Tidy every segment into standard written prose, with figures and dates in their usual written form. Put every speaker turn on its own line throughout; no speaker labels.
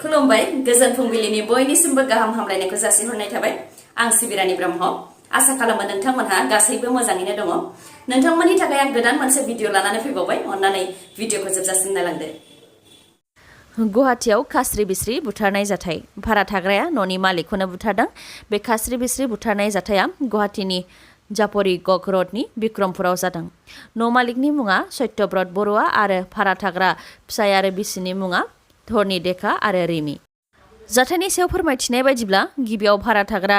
खुलुमबाय गोजोन फुंबिलिनि बयनिसिमबो गाहाम हामलायनायखौ जासिहरनाय थाबाय आं सिबिरानि ब्रह्म आसा खालामो नोंथांमोनहा गासैबो मोजाङैनो दङ नोंथांमोननि थाखाय आं गोदान मोनसे भिडिअ लानानै फैबावबाय अन्नानै भिडिअखौ जोबजासिम नायलांदो गुवाहाटीआव खास्रि बिस्रि बुथारनाय जाथाय भारा थाग्राया न'नि मालिकखौनो बुथारदों बे खास्रि बिस्रि बुथारनाय जाथाया गुवाहाटीनि जापरी गग रडनि बिक्रमपुराव जादों न' मालिकनि मुङा सत्यब्रत बर'आ आरो भारा थाग्रा फिसाय आरो बिसिनि मुङा धरनि देखा आरो रिमि जाथायनि सायाव फोरमायथिनाय बायदिब्ला गिबियाव भारा थाग्रा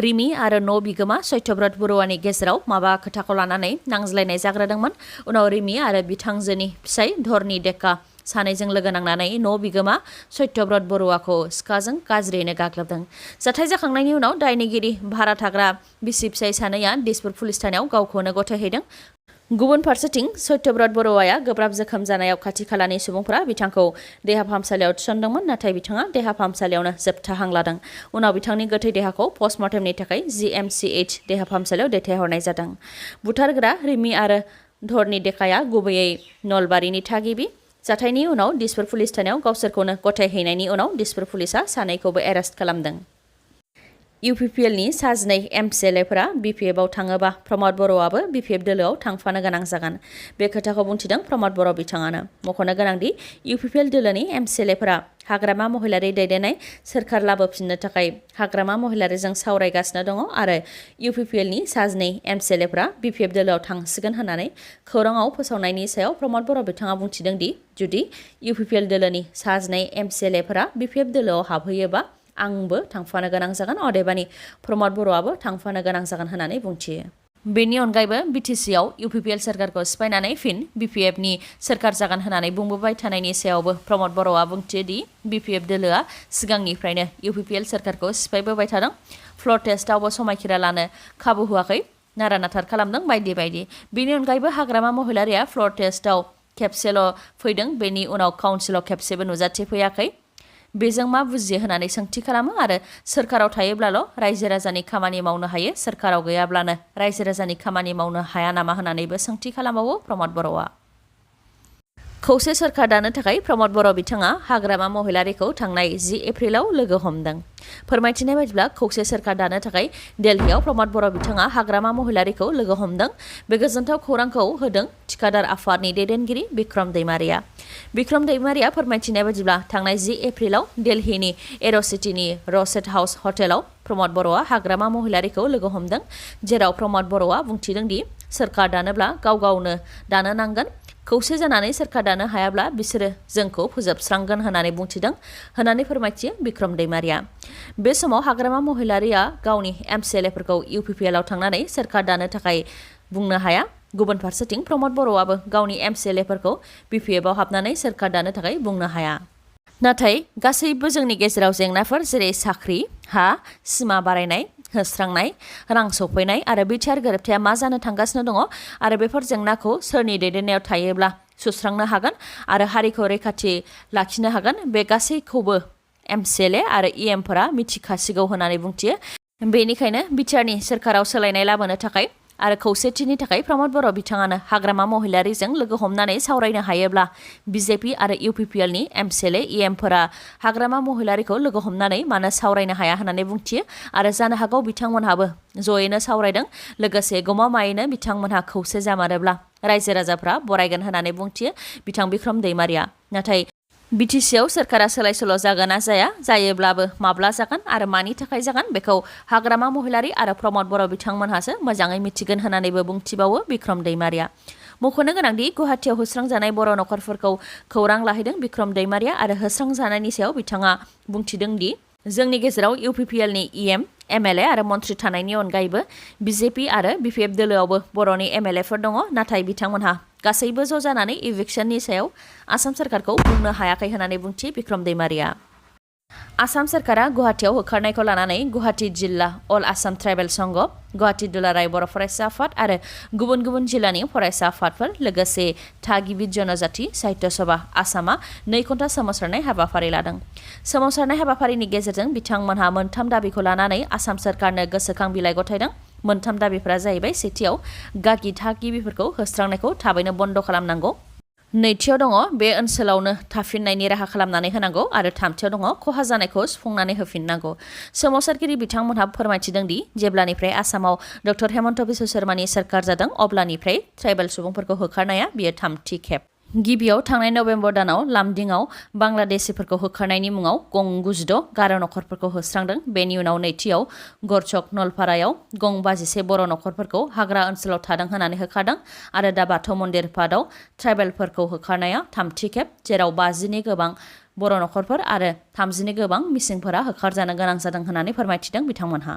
रिमि आरो न' बिगोमा सत्यब्रत बर'आनि गेजेराव माबा खोथाखौ लानानै नांज्लायनाय जाग्रोदोंमोन उनाव रिमि आरो बिथांजोनि फिसाय धरनि देखा सानैजों लोगो नांनानै न' बिगोमा सत्यब्रत बर'आखौ सिखाजों गाज्रियैनो गाग्लोबदों जाथाय जाखांनायनि उनाव दायनिगिरि भारा थाग्रा बिसि फिसाय सानैया दिसपुर पुलिस थानायाव गावखौनो गथायहैदों गुबुन फारसेथिं सत्यब्रत बर'आ गोब्राब जोखोम जानायाव खाथि खालानि सुबुंफोरा बिथांखौ देहा फाहामसालियाव थिसनदोंमोन नाथाय बिथाङा देहा फाहामसालियावनो जोबथा हां लादों उनाव बिथांनि गोथै देहाखौ पस्टमर्टेमनि थाखाय GMCH देहा फाहामसालियाव दैथायहरनाय जादों बुथारग्रा रिमि आरो धरनि देखाया गुबैयै नलबारिनि थागिबि जाथायनि उनाव दिसपुर पुलिस थानायाव गावसोरखौनो गथायहैनायनि उनाव दिसपुर पुलिसआ सानैखौबो एरेस्ट खालामदों UPPLनि साजिनै MCLAफोरा BPFआव थाङोबा प्रमद बर'आबो BPF दोलोआव थांफानो गोनां जागोन बे खोथाखौ बुंथिदों प्रमद बर' बिथाङानो मख'नो गोनांदि UPPL दोलोनि MCLAफोरा हाग्रामा महिलारि दैदेननाय सोरखार लाबोफिननो थाखाय हाग्रामा महिलारिजों सावरायगासिनो दङ आरो UPPLनि साजिनै MCLAफोरा BPF दोलोआव थांसिगोन होननानै खौराङाव फोसावनायनि सायाव प्रमद बर' बिथाङा बुंथिदों दि जुदि UPPL दोलोनि साजिनै MCLAफोरा BPF दोलोआव हाबहैयोबा आंबो थांफानो गोनां जागोन अदेबानि प्रमद बर'आबो थांफानो गोनां जागोन होननानै बुंथियो बेनि अनगायैबो BTCआव UPPL सोरखारखौ सिफायनानै फिन BPFनि सोरखार जागोन होननानै बुंबोबाय थानायनि सायावबो प्रमद बर'आ बुंथियो दि BPF दोलोआ सिगांनिफ्रायनो UPPL सोरखारखौ सिफायबोबाय थादों फ्लर टेस्टआवबो समायखिरा लानो खाबु होआखै नारानाथार खालामदों बायदि बायदि बेनि अनगायैबो हाग्रामा महिलारिया फ्लर टेस्टआव खेबसेल' फैदों बेनि उनाव काउन्सिलाव खेबसेबो नुजाथिफैयाखै बेजों मा बुजियो होननानै सोंथि खालामो आरो सोरखाराव थायोब्लाल' रायजो राजानि खामानि मावनो हायो सोरखाराव गैयाब्लानो रायजो राजानि खामानि मावनो हाया नामा होननानैबो सोंथि खालामबावो प्रमद बर'आ खौसे सोरखार दानो थाखाय प्रमद बर' बिथाङा हाग्रामा महिलारिखौ थांनाय 10 एप्रिलाव लोगो हमदों फोरमायथिनाय बायदिब्ला खौसे सोरखार दानो थाखाय दिल्लीआव प्रमद बर' बिथाङा हाग्रामा महिलारिखौ लोगो हमदों बे गोजोनथाव खौरांखौ होदों थिखादार आफादनि दैदेनगिरि बिक्रम दैमारिया फोरमायथिनाय बायदिब्ला थांनाय 10 एप्रिलाव दिल्लीनि एर'सिटिनि रसेट हाउस हटेलाव प्रमद बर'आ हाग्रामा महिलारिखौ लोगो हमदों जेराव प्रमद बर'आ बुंथिदों दि सोरखार दानोब्ला गाव गावनो दानो नांगोन खौसे जानानै सोरखार दानो हायाब्ला बिसोरो जोंखौ फोजोबस्रांगोन होननानै बुंथिदों होननानै फोरमायथियो बिक्रम दैमारिया बे समाव हाग्रामा महिलारिया गावनि MCLAफोरखौ UPPLआव थांनानै सोरखार दानो थाखाय बुंनो हाया गुबुन फारसेथिं प्रमद बर'आबो गावनि MCLAफोरखौ BPFआव हाबनानै सोरखार दानो थाखाय बुंनो हाया नाथाय गासैबो जोंनि गेजेराव जेंनाफोर जेरै साख्रि हा सिमा बारायनाय होस्रांनाय रां सफैनाय आरो बिटिआर गोरोबथाया मा जानो थांगासिनो दङ आरो बेफोर जेंनाखौ सोरनि दैदेननायाव थायोब्ला सुस्रांनो हागोन आरो हारिखौ रैखाथि लाखिनो हागोन बे गासैखौबो MCLA आरो EMफोरा मिथिखासिगौ होननानै बुंथियो बेनिखायनो बिटिआरनि सोरखाराव सोलायनाय लाबोनो थाखाय आरो खौसेथिनि थाखाय प्रमद बर' बिथाङानो हाग्रामा महिलारिजों लोगो हमनानै सावरायनो हायोब्ला BJP आरो UPPLनि MCLA EMफोरा हाग्रामा महिलारिखौ लोगो हमनानै मानो सावरायनो हाया होननानै बुंथियो आरो जानो हागौ बिथांमोनहाबो जयैनो सावरायदों लोगोसे गमामायैनो बिथांमोनहा खौसे जामारोब्ला रायजो राजाफ्रा बरायगोन होननानै बुंथियो बिथां बिक्रम दैमारिया नाथाय BTCआव सोरखारा सोलाय सोल' जागोन ना जाया जायोब्लाबो माब्ला जागोन आरो मानि थाखाय जागोन बेखौ हाग्रामा महिलारि आरो प्रमद बर' बिथांमोनहासो मोजाङै मिथिगोन होननानैबो बुंथिबावो बिक्रम दैमारिया मख'नो गोनांदि गुवाहाटीआव होस्रांजानाय बर' नखरफोरखौ खौरां लाहैदों बिक्रम दैमारिया आरो होस्रांजानायनि सायाव बिथाङा बुंथिदों दि जोंनि गेजेराव UPPLनि EM MLA आरो मन्थ्रि थानायनि अनगायैबो BJP आरो BPF दोलोआवबो बर'नि MLAफोर दङ नाथाय बिथांमोनहा गासैबो ज' जानानै इभिक्सननि सायाव आसाम सोरखारखौ बुंनो हायाखै होननानै बुंथियो बिक्रम दैमारिया आसाम सोरखारा गुवाहाटीआव होखारनायखौ लानानै गुवाहाटी जिल्ला अल आसाम ट्राइबेल संघ गुवाहाटी दुलाराय बर' फरायसा आफाद आरो गुबुन गुबुन जिल्लानि फरायसा आफादफोर लोगोसे थागिबि जनजाति साहित्य सभा आसामा 2 घन्टा सोमावसारनाय हाबाफारि लादों सोमावसारनाय हाबाफारिनि गेजेरजों बिथांमोनहा मोनथाम दाबिखौ लानानै आसाम सोरखारनो गोसोखां बिलाइ गथायदों मोनथाम दाबिफोरा जाहैबाय सेथियाव गागि थागिबिफोरखौ होस्रांनायखौ थाबैनो बन्द खालामनांगौ नैथियाव दङ बे ओनसोलावनो थाफिननायनि राहा खालामनानै होनांगौ आरो थामथियाव दङ खहा जानायखौ सुफुंनानै होफिननांगौ। सोमावसारगिरि बिथांमोनहा फोरमायथिदों दि जेब्लानिफ्राय आसामाव डक्टर हेमन्त बिश्व शर्मानि सोरखार जादों अब्लानिफ्राय ट्राइबेल सुबुंफोरखौ होखारनाया बियो थामथि खेब। गिबियाव थांनाय नभेम्बर दानाव लामदिंआव बांलादेशिफोरखौ होखारनायनि मुङाव गं 96 गार' नखरफोरखौ होस्रांदों। बेनि उनाव नैथियाव गरचक नलपारायाव गं 52 बर' नखरफोरखौ हाग्रा ओनसोलाव थादों होनानै होखारदों आरो दा बाथौ मन्दिर पादआव ट्राइबेलफोरखौ होखारनाया थामथि खेब, जेराव 50नि गोबां बर' नखरफोर आरो 30नि गोबां मिसिंफोरा होखारजानो गोनां जादों होननानै फोरमायथिदों बिथांमोनहा।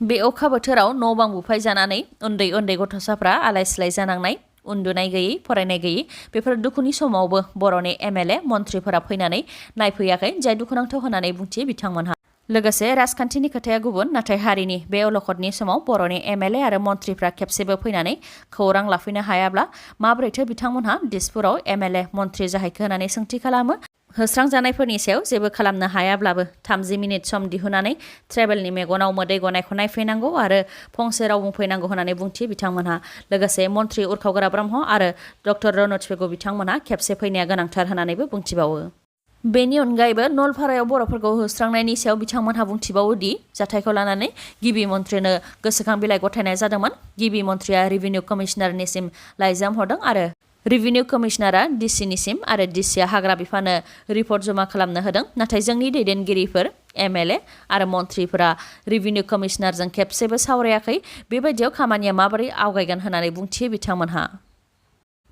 बे अखा बोथोराव न' बां बुफायजानानै उन्दै उन्दै गथ'साफ्रा आलाय सिलाय जानांनाय, उन्दुनाय गैयै, फरायनाय गैयै, बेफोर दुखुनि समावबो बर'नि एमएलए मन्थ्रिफोरा फैनानै नायफैयाखै, जाय दुखुनांथाव होननानै बुंथियो बिथांमोनहा। लोगोसे राजखान्थिनि खोथाया गुबुन, नाथाय हारिनि बे अलखदनि समाव बर'नि एमएलए आरो मन्थ्रिफ्रा खेबसेबो फैनानै खौरां लाफैनो हायाब्ला माबोरैथो बिथांमोनहा दिसपुराव एमएलए मन्थ्रि जाहैखो होननानै सोंथि खालामो। होस्रांजानायफोरनि सायाव जेबो खालामनो हायाब्लाबो 30 मिनिट सम दिहुननानै ट्राइबेलनि मेगनाव मोदै गनायखौ नायफैनांगौ आरो फंसे राव बुंफैनांगौ होननानै बुंथियो बिथांमोनहा। लोगोसे मन्थ्रि उरखावग्रा ब्रह्म आरो डक्टर रनज पेगु बिथांमोनहा खेबसे फैनाया गोनांथार होननानैबो बुंथिबावो। बेनि अनगायैबो नलपारायाव बर'फोरखौ होस्रांनायनि सायाव बिथांमोनहा बुंथिबावो दि जाथायखौ लानानै गिबि मन्थ्रिनो गोसोखां बिलाइ गथायनाय जादोंमोन। गिबि मन्थ्रिया रिभिनिउ कमिशनारनिसिम लाइजाम हरदों आरो रिभिनिउ कमिशनारा डिसिनिसिम आरो डिसिआ हाग्रा बिफाननो रिपर्ट जमा खालामनो होदों। नाथाय जोंनि दैदेनगिरिफोर एमएलए आरो मन्थ्रिफोरा रिभिनिउ कमिशनारजों खेबसेबो सावरायाखै। बेबायदियाव खामानिया माबोरै आवगायगोन होननानै बुंथियो बिथांमोनहा।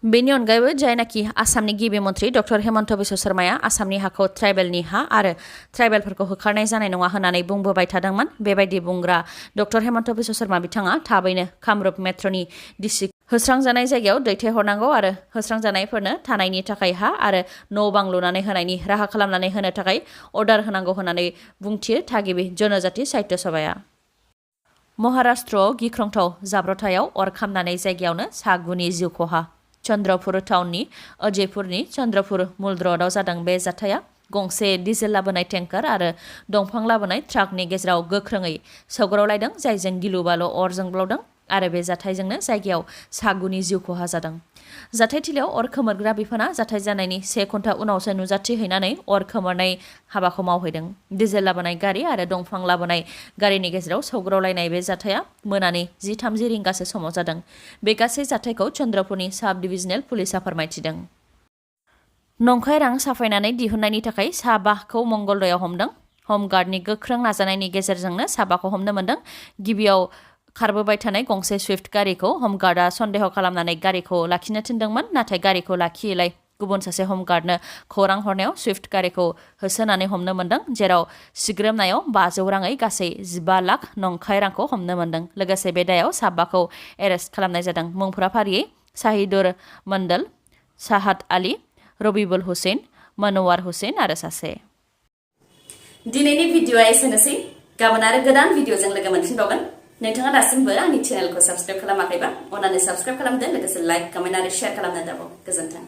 बेनि अनगायैबो जायनाखि आसामनि गिबि मन्थ्रि डक्टर हेमन्त बिश्व शर्माया आसामनि हाखौ ट्राइबेलनि हा आरो ट्राइबेलफोरखौ होखारनाय जानाय नङा होननानै बुंबोबाय थादोंमोन। बेबायदि बुंग्रा डक्टर हेमन्त बिश्व शर्मा बिथाङा थाबैनो कामरुप मेट्र'नि डिसि होस्रांजानाय जायगायाव दैथायहरनांगौ आरो होस्रांजानायफोरनो थानायनि थाखाय हा आरो न' बां लुनानै होनायनि राहा खालामनानै होनो थाखाय अर्डार होनांगौ होननानै बुंथियो थागिबि जनजाति साहित्य सभाया। महाराष्ट्रआव गिख्रंथाव जाब्रबथायाव अर खामनानै जायगायावनो सा 9नि जिउ खहा। चन्द्रपुर टाउननि अजयपुरनि चन्द्रपुर मुल र'डआव जादों बे जाथाया। गंसे डिजेल लाबोनाय टेंकार आरो दंफां लाबोनाय ट्राकनि गेजेराव गोख्रोङै सौग्रावलायदों, जायजों गिलु बालु अर जोंब्लावदों आरो बे जाथायजोंनो जायगायाव सा 9नि जिउ खहा जादों। जाथायथिलियाव अर खोमोरग्रा बिफाना जाथाय जानायनि 1 घन्टा उनावसो नुजाथिहैनानै अर खोमोरनाय हाबाखौ मावहैदों। डिजेल लाबोनाय गारि आरो दंफां लाबोनाय गारिनि गेजेराव सौग्रावलायनाय बे जाथाया मोनानि 10:30 रिंगासो समाव जादों। बे गासै जाथायखौ चन्द्रपुरनि साब डिभिजनेल पुलिसआ फोरमायथिदों। नंखाय रां साफायनानै दिहुननायनि थाखाय सा 5खौ मंगलदैयाव हमदों। हमगार्डनि गोख्रों नाजानायनि गेजेरजोंनो सा 5खौ हमनो मोनदों। गिबियाव खारबोबाय थानाय गंसे सुइफ्ट गारिखौ हमगार्डआ सन्देह खालामनानै गारिखौ लाखिनो थिनदोंमोन, नाथाय गारिखौ लाखियैलाय गुबुन सासे हमगार्डनो खौरां हरनायाव सुइफ्ट गारिखौ होसोनानै हमनो मोनदों, जेराव सिग्रोमनायाव 500 राङै गासै 15 लाख नंखाय रांखौ हमनो मोनदों। लोगोसे बे दायाव सा 5खौ एरेस्ट खालामनाय जादों। मुंफोरा फारियै शाहिदुर मण्डल, साहाद आली, रबिबुल हुसैन, मनोवार हुसैन आरो सासे। दिनैनि भिडिअ'आ एसेनोसै। गाबोन आरो गोदान भिडिअ'जों लोगो मोनफिनबावगोन। नोंथाङा दासिमबो आंनि चेनेलखौ साबस्क्राइब खालामाखैबा अन्नानै साबस्क्राइब खालामदो, लोगोसे लाइक, कमेन्ट आरो शेयार खालामनो दाबाव। गोजोन्थों।